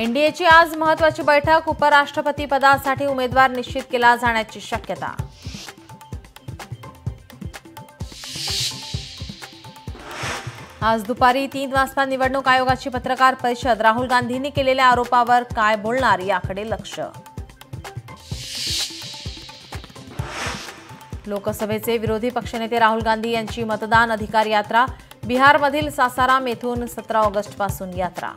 एनडीएची आज महत्त्वाची बैठक, उपराष्ट्रपती पदासाठी उमेदवार निश्चित केला जाण्याची शक्यता। आज दुपारी 3 वाजता निवडणूक आयोगाची पत्रकार परिषद, राहुल गांधींनी केलेल्या आरोपावर काय बोलणार याकडे लक्ष। लोकसभेचे विरोधी पक्षनेते राहुल गांधी यांची मतदान अधिकार यात्रा, बिहारमधील सासाराम येथून 17 ऑगस्टपासून यात्रा।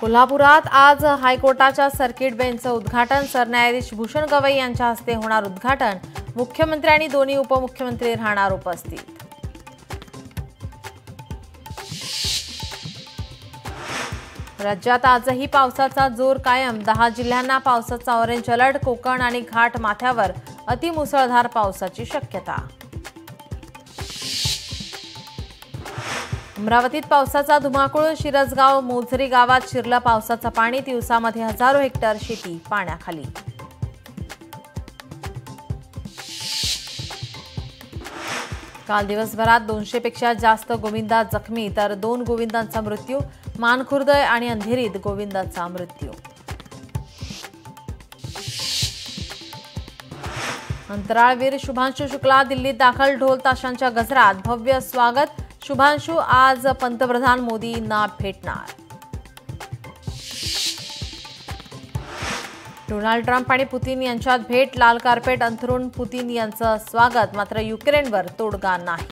कोल्हापुरात आज हायकोर्टाच्या सर्किट बेंचचं उद्घाटन, सरन्यायाधीश भूषण गवई यांच्या हस्ते होणार उद्घाटन, मुख्यमंत्री आणि दोन्ही उपमुख्यमंत्री राहणार उपस्थित। राज्यात आजही पावसाचा जोर कायम, 10 जिल्ह्यांना पावसाचा ऑरेंज अलर्ट, कोकण आणि घाट माथ्यावर अतिमुसळधार पावसाची शक्यता। अमरावतीत पावसाचा धुमाकूळ, शिरसगाव मोझरी गावात शिरलं पावसाचं पाणी, दिवसामध्ये हजारो हेक्टर शेती पाण्याखाली। काल दिवसभरात 200 पेक्षा जास्त गोविंदा जखमी, तर 2 गोविंदांचा मृत्यू, मानखुर्द आणि अंधेरीत गोविंदाचा मृत्यू। अंतराळवीर शुभांशु शुक्ला दिल्लीत दाखल, ढोल ताशांच्या गजरात भव्य स्वागत, शुभांशु आज पंतप्रधान मोदींना भेटणार। डोनाल्ड ट्रम्प आणि पुतीन यांच्यात भेट, लाल कार्पेट अंथरून पुतीन यांचं स्वागत, मात्र युक्रेनवर तोडगा नाही।